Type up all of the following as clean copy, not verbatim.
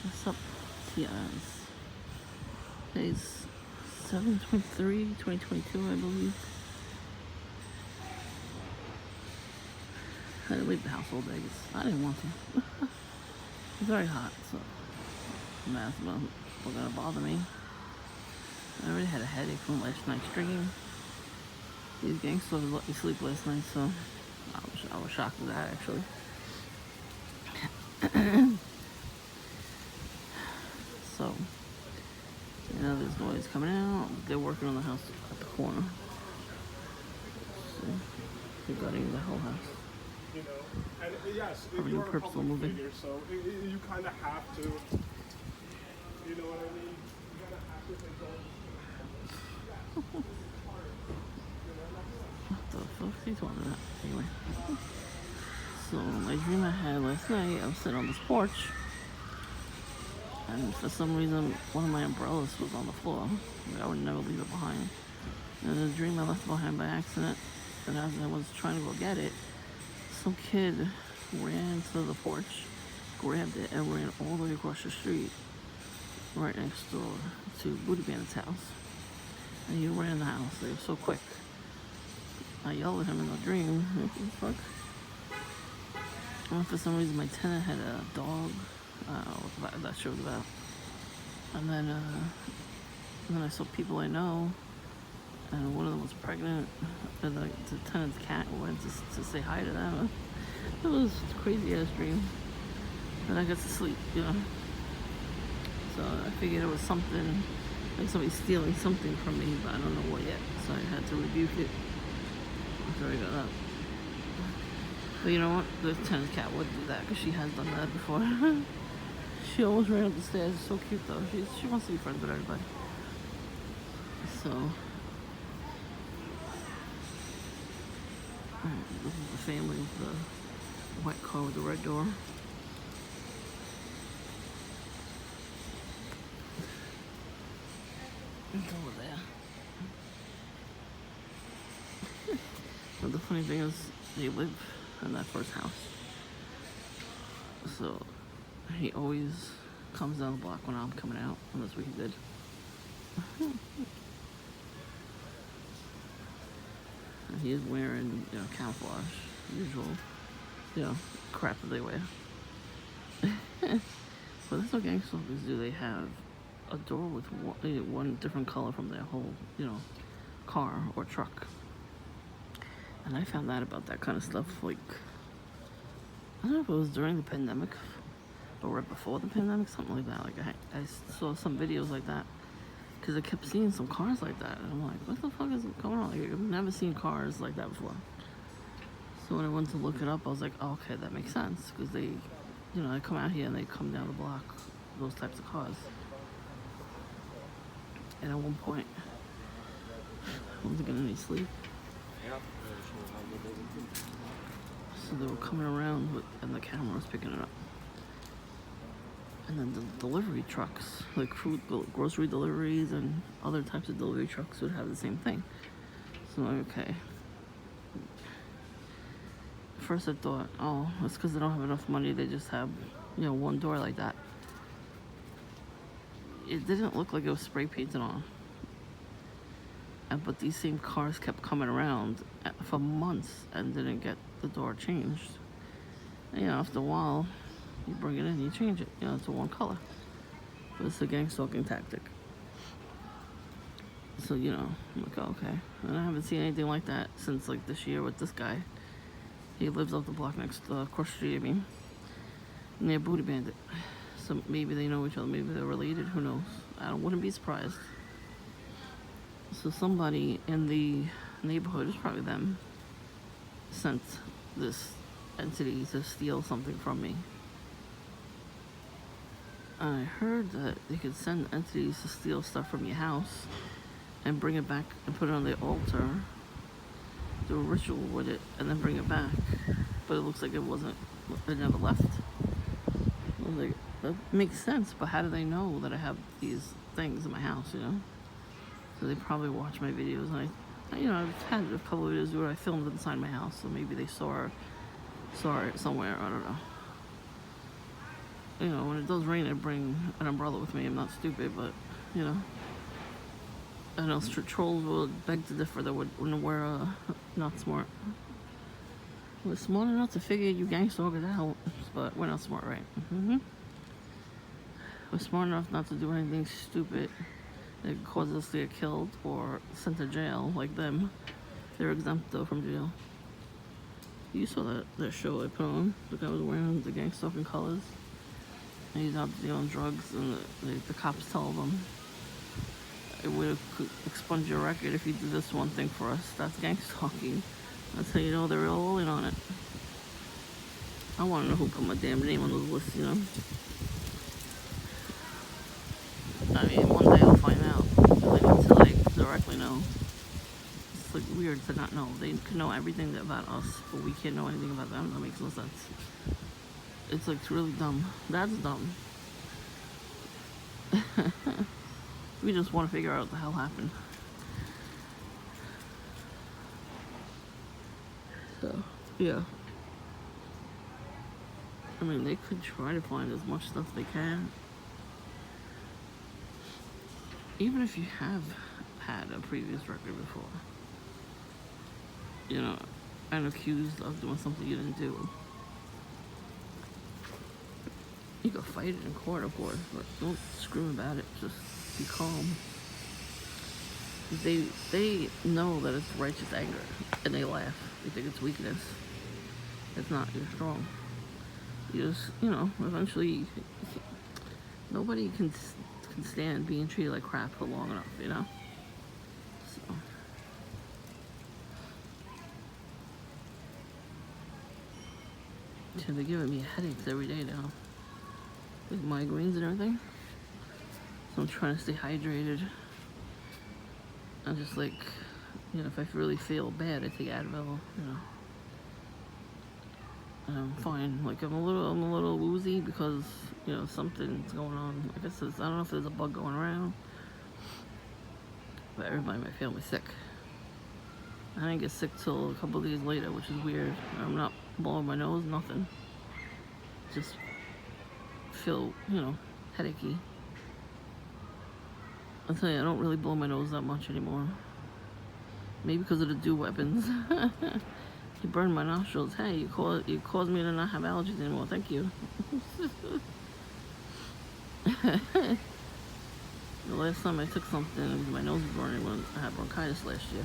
What's up, TIs? Today's 7/23/2022, I believe. I had to leave the house all day. I didn't want to. It's very hot, so I'm asking about what's gonna bother me. I already had a headache from last night's drinking. These gangsters let me sleep last night, so I was shocked at that, actually. So, there's noise coming out. They're working on the house at the corner. So, they're gutting the whole house. And yes, you're a public figure, so you kind of have to, you know what I mean? You kind of have to think What the fuck are you talking about? Anyway. So, my dream I had last night, I was sitting on this porch, and for some reason, one of my umbrellas was on the floor. I would never leave it behind. And in a dream, I left it behind by accident, and as I was trying to go get it, some kid ran to the porch, grabbed it, and ran all the way across the street, right next door to Booty Bandit's house. And he ran the house. It was so quick. I yelled at him in the dream. What the fuck? And for some reason, my tenant had a dog. What that show's about. And then I saw people I know, and one of them was pregnant, and the tenant's cat went to say hi to them. It was a crazy ass dream. And I got to sleep, So I figured it was something, like somebody stealing something from me, but I don't know what yet. So I had to rebuke it after I got up. But you know what? The tenant's cat would do that because she has done that before. She almost ran up the stairs. It's so cute though. She wants to be friends with everybody. So this is the family with the white car with the red door. It's over there. But the funny thing is, they live in that first house. So he always comes down the block when I'm coming out, and that's what he did. And he is wearing, camouflage, usual, crap that they wear. But that's what gangsters do. They have a door with one different color from their whole, car or truck. And I found out about that kind of stuff, like, I don't know if it was during the pandemic or right before the pandemic, something like that. Like, I saw some videos like that because I kept seeing some cars like that. And I'm like, what the fuck is going on? Like, I've never seen cars like that before. So when I went to look it up, I was like, oh, okay, that makes sense. Because they come out here and they come down the block, those types of cars. And at one point, I wasn't getting any sleep. So they were coming around and the camera was picking it up. And then the delivery trucks, like food, grocery deliveries and other types of delivery trucks would have the same thing. So I'm like, okay. First I thought, oh, it's because they don't have enough money. They just have, one door like that. It didn't look like it was spray painted on. But these same cars kept coming around for months and didn't get the door changed. And, after a while, you bring it in, you change it, to one color. But it's a gang stalking tactic. So, I'm like, oh, okay. And I haven't seen anything like that since, like, this year with this guy. He lives up the block across the street, near Booty Bandit. So maybe they know each other, maybe they're related, who knows? I wouldn't be surprised. So somebody in the neighborhood, it's probably them, sent this entity to steal something from me. I heard that they could send entities to steal stuff from your house and bring it back and put it on the altar, do a ritual with it, and then bring it back. But it looks like it never left. I was like, that makes sense, but how do they know that I have these things in my house, So they probably watch my videos, and I've had a couple of videos where I filmed inside my house, so maybe they saw it somewhere, I don't know. when it does rain, I bring an umbrella with me. I'm not stupid, but, you know. I know trolls will beg to differ that we're not smart. We're smart enough to figure you gangstalkers out, but we're not smart, right? We're smart enough not to do anything stupid that causes us to get killed or sent to jail like them. They're exempt, though, from jail. You saw that show I put on. The guy was wearing the gang stalking colors. And he's out dealing drugs, and the cops tell them, it would expunge your record if you did this one thing for us. That's gang stalking. That's how you know they're all in on it. I want to know who put my damn name on those lists, you know? I mean, one day I'll find out. I need to, like, directly know. It's, like, weird to not know. They can know everything about us, but we can't know anything about them. That makes no sense. It's, like, it's really dumb. That's dumb. We just want to figure out what the hell happened. So, yeah. I mean, they could try to find as much stuff they can. Even if you have had a previous record before, you know, and accused of doing something you didn't do. You can fight it in court, of course, but don't scream about it. Just be calm. They know that it's righteous anger, and they laugh. They think it's weakness. It's not. You're strong. You just, eventually, nobody can stand being treated like crap for long enough, you know? So. Yeah, they're giving me headaches every day now. Like migraines and everything. So I'm trying to stay hydrated. I'm just like, if I really feel bad, I take Advil, And I'm fine. Like I'm a little woozy because, something's going on. Like I said, I don't know if there's a bug going around. But everybody in my family's sick. I didn't get sick till a couple of days later, which is weird. I'm not blowing my nose, nothing. Just feel, headachy. I'll tell you, I don't really blow my nose that much anymore. Maybe because of the dew weapons. You burned my nostrils. Hey, you caused me to not have allergies anymore. Thank you. The last time I took something, my nose was burning when I had bronchitis last year.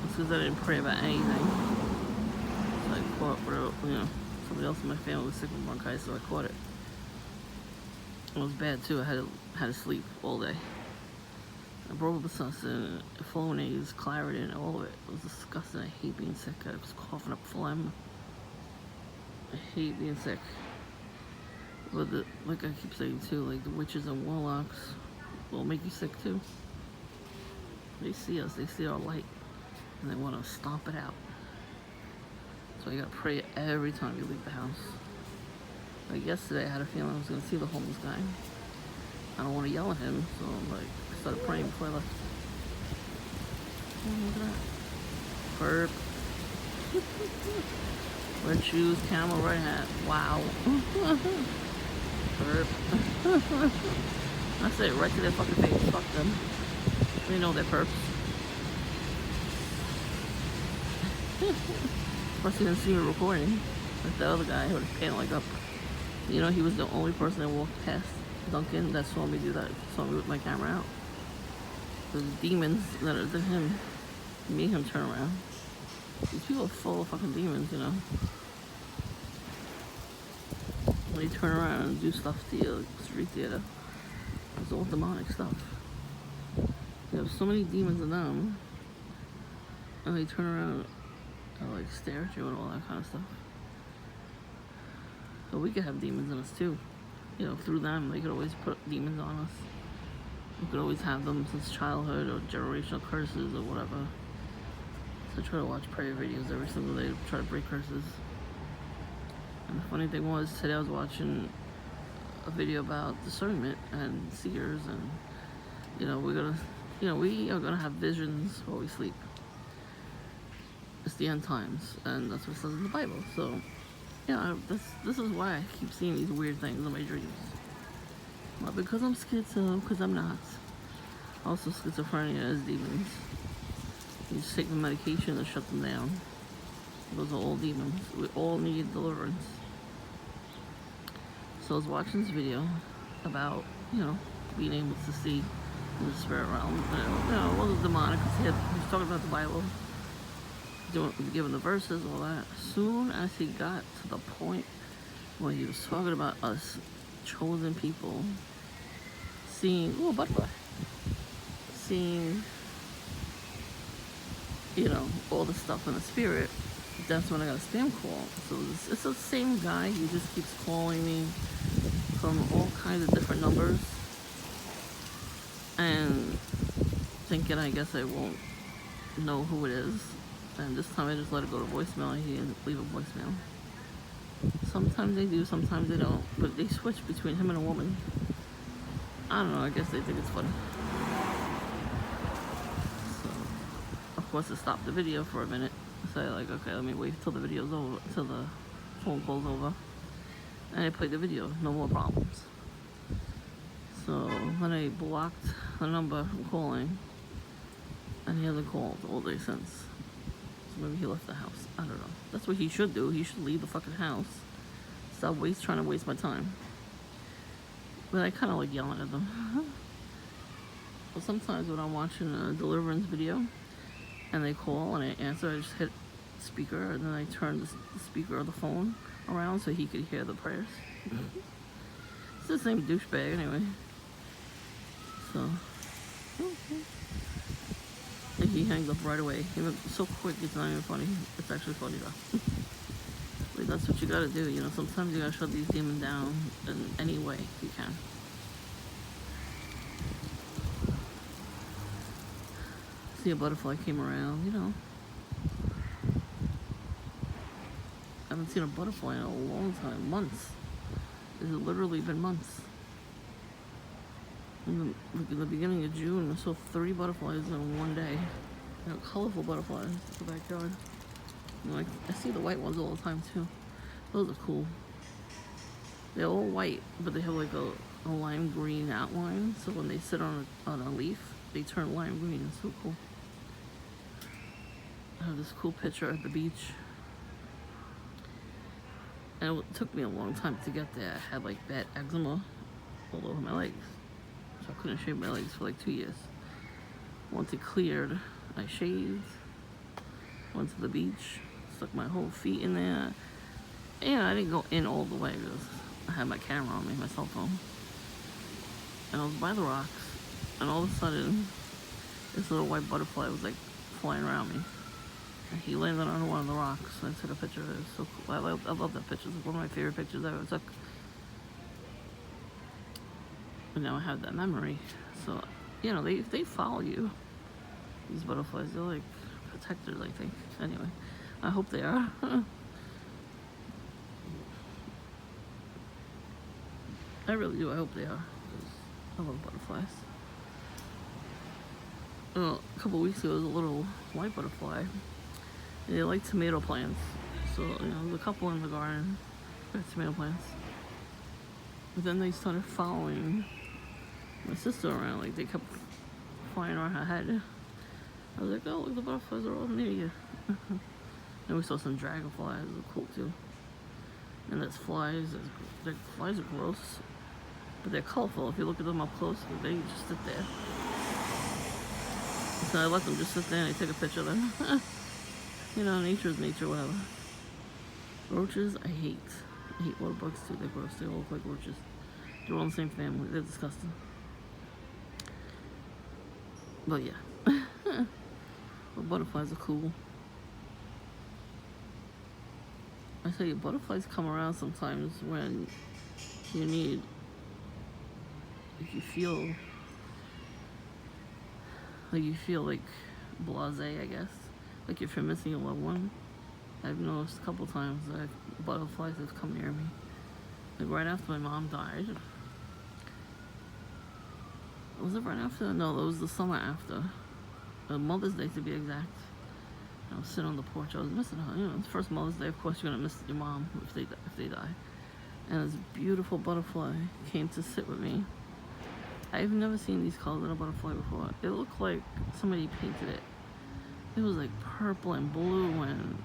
It's because I didn't pray about anything. So I caught whatever, somebody else in my family was sick with bronchitis, so I caught it. It was bad too. I had to sleep all day. I broke the Sussen, Flonase, Claritin, all of it. It was disgusting. I hate being sick. I was coughing up phlegm. I hate being sick. But like I keep saying too, like the witches and warlocks will make you sick too. They see us, they see our light, and they want to stomp it out. So you gotta pray every time you leave the house. Like yesterday, I had a feeling I was gonna see the homeless guy. I don't want to yell at him, so I started praying before I left. Oh, look at that. Burp. Red shoes, camel, red hat. Wow. Burp. I say it right to their fucking face. Fuck them. They know they're perps. Plus, he didn't see me recording. Like the other guy with his pant leg up. He was the only person that walked past Duncan that saw me do that. Saw me with my camera out. Those demons that are him. Me and him turn around. These people are full of fucking demons, When you turn around and do stuff to you, like street theater, it's all demonic stuff. You have so many demons in them, and they turn around and like stare at you and all that kind of stuff. But we could have demons in us too. Through them, they could always put demons on us. We could always have them since childhood or generational curses or whatever. So I try to watch prayer videos every single day to try to break curses. And the funny thing was, today I was watching a video about discernment and seers, and we are gonna have visions while we sleep. It's the end times, and that's what it says in the Bible. So, Yeah, this is why I keep seeing these weird things in my dreams. Not because I'm schizo, because I'm not. Also, schizophrenia is demons. You just take the medication to shut them down. Those are all demons. We all need deliverance. So I was watching this video about, being able to see in the spirit realm. It wasn't demonic. He was talking about the Bible, giving the verses, all that. Soon as he got to the point where he was talking about us chosen people seeing, butterfly, seeing, all the stuff in the spirit, that's when I got a spam call. So it's the same guy. He just keeps calling me from all kinds of different numbers and thinking I guess I won't know who it is. And this time I just let it go to voicemail. He didn't leave a voicemail. Sometimes they do, sometimes they don't. But they switch between him and a woman. I don't know, I guess they think it's funny. So, of course, I stopped the video for a minute. So okay, let me wait till the video's over, till the phone call's over. And I played the video, no more problems. So then I blocked the number from calling, and he hasn't called all day since. So maybe he left the house. I don't know. That's what he should do. He should leave the fucking house. Stop trying to waste my time. But I kind of like yelling at them. But sometimes when I'm watching a deliverance video and they call and I answer, I just hit speaker and then I turn the speaker of the phone around so he could hear the prayers. It's the same douchebag anyway. So, and he hangs up right away. He went so quick, it's not even funny. It's actually funny though. Like, that's what you gotta do, sometimes you gotta shut these demons down in any way you can. See, a butterfly came around, I haven't seen a butterfly in a long time, months. It's literally been months. In the beginning of June, I saw 3 butterflies in one day. Colorful butterflies in the backyard. I see the white ones all the time too. Those are cool. They're all white, but they have like a lime green outline. So when they sit on a leaf, they turn lime green. It's so cool. I have this cool picture at the beach. And it took me a long time to get there. I had like bad eczema all over my legs. So I couldn't shave my legs for like 2 years. Once it cleared, I shaved. Went to the beach. Stuck my whole feet in there. And I didn't go in all the way because I had my camera on me, my cell phone. And I was by the rocks. And all of a sudden, this little white butterfly was like flying around me. And he landed on one of the rocks. And I took a picture of it. It was so cool. I love that picture. It's like one of my favorite pictures I ever took. And now I have that memory. So, they follow you. These butterflies, they're like protectors, I think. Anyway, I hope they are. I really do. I hope they are. I love butterflies. A couple weeks ago, there was a little white butterfly. And they like tomato plants. So, there's a couple in the garden with tomato plants. But then they started following my sister around. Like, they kept flying around her head. I was like, oh, look, the butterflies are all near you. And we saw some dragonflies. They're cool, too. And there's flies. The flies are gross. But they're colorful. If you look at them up close, they just sit there. So I let them just sit there and I take a picture of them. Nature is nature, whatever. Roaches, I hate. I hate water bugs too. They're gross. They all look like roaches. They're all in the same family. They're disgusting. But yeah. But butterflies are cool. I tell you, butterflies come around sometimes when you need, if you feel like blasé, I guess. Like if you're missing a loved one. I've noticed a couple times that butterflies have come near me. Like right after my mom died. Was it right after? No, it was the summer after. Mother's Day to be exact. I was sitting on the porch. I was missing her. You know, it's first Mother's Day. Of course, you're gonna miss your mom if they die. And this beautiful butterfly came to sit with me. I've never seen these colors in a butterfly before. It looked like somebody painted it. It was like purple and blue and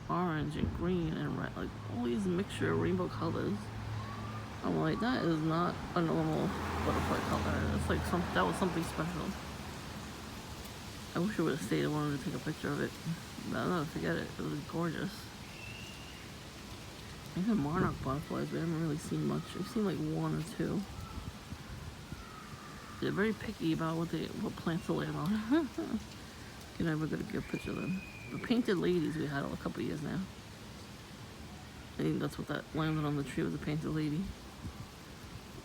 orange and green and red, like all these mixture of rainbow colors. I'm like, that is not a normal butterfly color. It's like that was something special. I wish I would have stayed. I wanted to take a picture of it. But I'll never forget it. It was gorgeous. Even monarch butterflies, we haven't really seen much. We've seen like one or two. They're very picky about what plants to land on. You're never gonna get a picture of them. The painted ladies we had a couple of years now. I think that's what that landed on the tree, was a painted lady.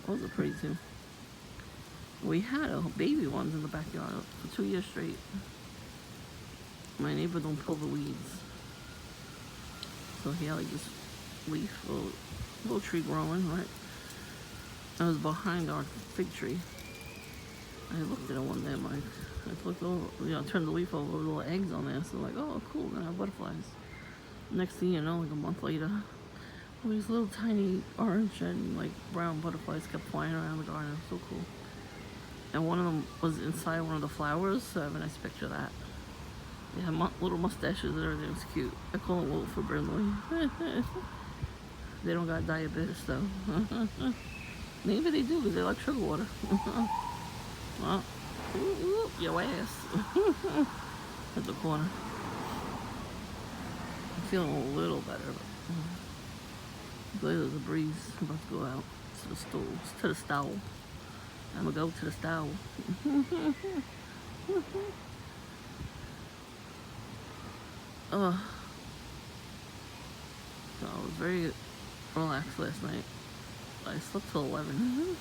Those are pretty too. We had baby ones in the backyard for 2 years straight. My neighbor don't pull the weeds. So he had like this leaf, little tree growing, right? I was behind our fig tree. I looked at it one day, I'm like, I looked over, turned the leaf over, little eggs on there. So I'm like, oh, cool, we're gonna have butterflies. Next thing you know, like a month later, all these little tiny orange and like brown butterflies kept flying around the garden. It was so cool. And one of them was inside one of the flowers, so I have a nice picture of that. They had little mustaches and everything. It was cute. I call them Wolf for Brindley. They don't got diabetes though. Maybe they do because they like sugar water. Well, ooh, your ass. At the corner. I'm feeling a little better, but there's a breeze. I'm about to go out to the stove, to the stove. I'm gonna go to the stove. So I was very relaxed last night. I slept till 11.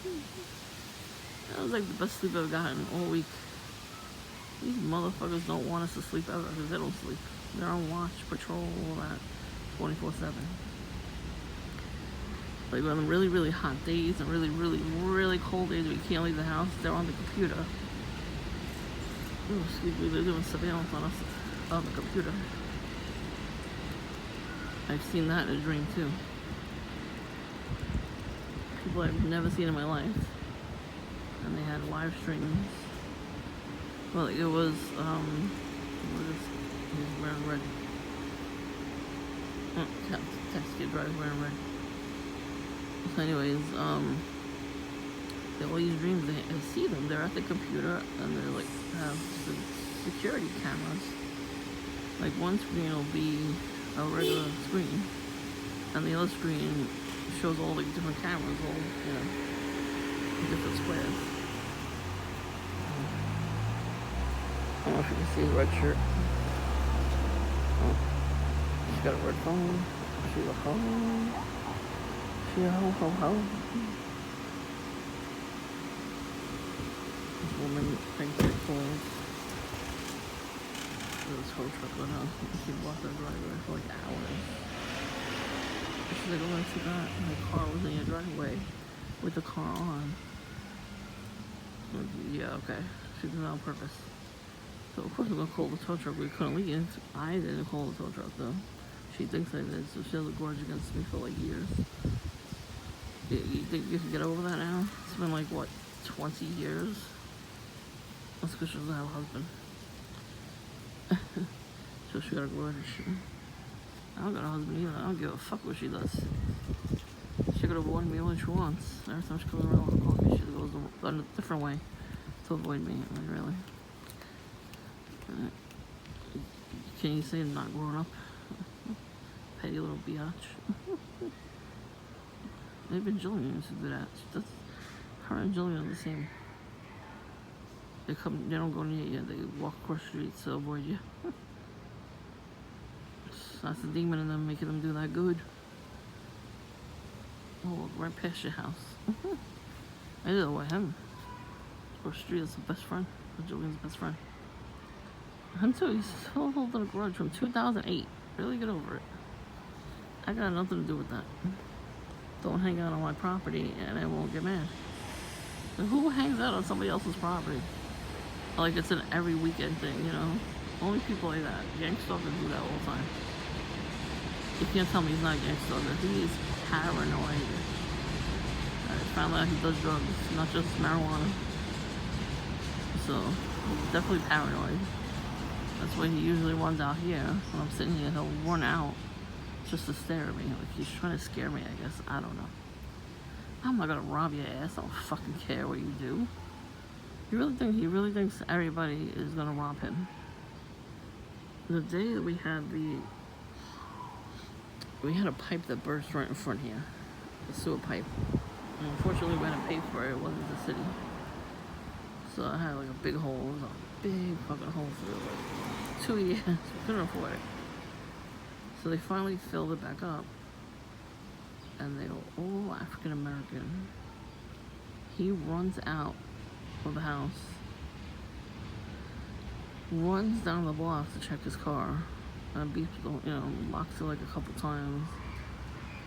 That was like the best sleep I've gotten all week. These motherfuckers don't want us to sleep ever because they don't sleep. They're on watch, patrol, all that, 24/7. Like on really, really hot days and really, really, really cold days where you can't leave the house, they're on the computer. Oh, excuse me, they're doing surveillance on us on the computer. I've seen that in a dream too. People I've never seen in my life. And they had live streams. Well, it was, he's wearing red. Text kid drives wearing red. So anyways, all these dreams, I see them, they're at the computer, and they like have the security cameras. Like one screen will be a regular screen, and the other screen shows all the different cameras, all, different squares. I don't know if you can see his red shirt. Oh. She's got a red phone. She's a home. She's a ho. This woman thinks it calls. This whole truck went out. She blocked our driveway for like hours. She's like, oh, I forgot my car was in your driveway with the car on. Like, yeah, okay. She did it on purpose. So of course we're gonna call the tow truck. We couldn't leave. I didn't call the tow truck though. She thinks I did, so she has a grudge against me for like years. You think you can get over that now? It's been like what, 20 years? That's because she doesn't have a husband. So she got a grudge. I don't got a husband either. I don't give a fuck what she does. She could avoid me when she wants. Every time she comes around with coffee, she goes a different way to avoid me. Like, really. Can you say I'm not growing up? Petty little biatch. Maybe Jillian used to do that. Her and Jillian are the same. They don't go near you. They walk across the street to avoid you. That's the demon in them making them do that good. Oh, right past your house. I did it with him. Across the street is the best friend. Jillian's best friend. Him too, he's still holding a grudge from 2008. Really get over it. I got nothing to do with that. Don't hang out on my property and I won't get mad. And who hangs out on somebody else's property? Like it's an every weekend thing, Only people like that. Gang stalkers do that all the time. You can't tell me he's not a gang stalker. He is paranoid. I found out he does drugs, not just marijuana. So, he's definitely paranoid. That's why he usually runs out here. When I'm sitting here, he'll run out just to stare at me. Like he's trying to scare me, I guess. I don't know. I'm not gonna rob your ass. I don't fucking care what you do. He really thinks everybody is gonna rob him. The day that we had a pipe that burst right in front here, a sewer pipe. And unfortunately, we had to pay for it. It wasn't the city, so I had like a big hole. It was a big fucking hole through like 2 years. We couldn't afford it, so they finally filled it back up, and they were all African American. He runs out of the house, runs down the block to check his car, and beeps, locks it like a couple times.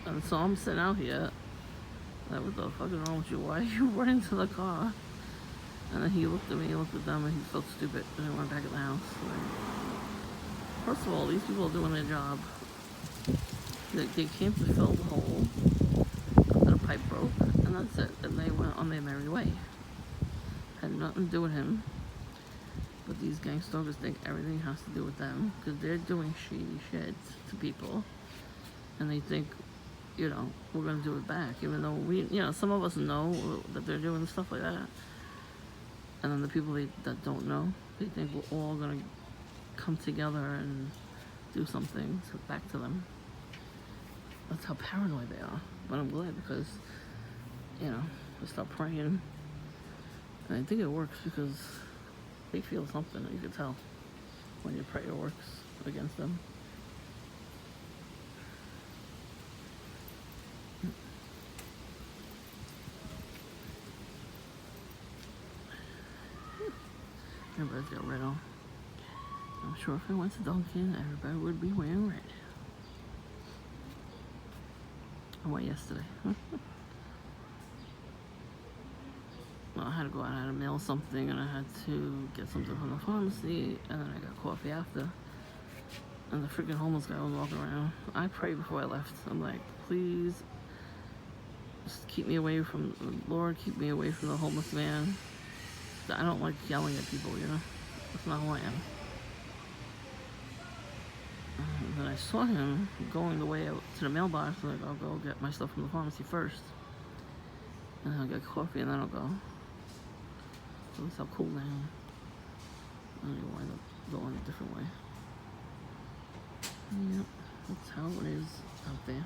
And so I'm sitting out here, like, what the fuck is wrong with you? Why are you running to the car? And then he looked at me, he looked at them, and he felt stupid, and he went back in the house. Like, first of all, these people are doing their job. They came to fill the hole, and the pipe broke, and that's it. And they went on their merry way. Had nothing to do with him. But these gang stalkers think everything has to do with them, because they're doing shady shit to people, and they think, we're gonna do it back, even though some of us know that they're doing stuff like that. And then the people that don't know, they think we're all gonna come together and do something back to them. That's how paranoid they are. But I'm glad because, I start praying. And I think it works because they feel something. You can tell when your prayer works against them. Everybody's got red on. I'm sure if I went to Dunkin', everybody would be wearing red. I went yesterday. Well, I had to go out, I had to mail something, and I had to get something from the pharmacy, and then I got coffee after. And the freaking homeless guy was walking around. I prayed before I left. I'm like, please, just keep me away from, Lord, keep me away from the homeless man. I don't like yelling at people, That's not who I am. And then I saw him going the way out to the mailbox. I'm like, I'll go get my stuff from the pharmacy first. And then I'll get coffee and then I'll go. So at least I'll cool down. And you wind up going a different way. Yep, that's how it is out there.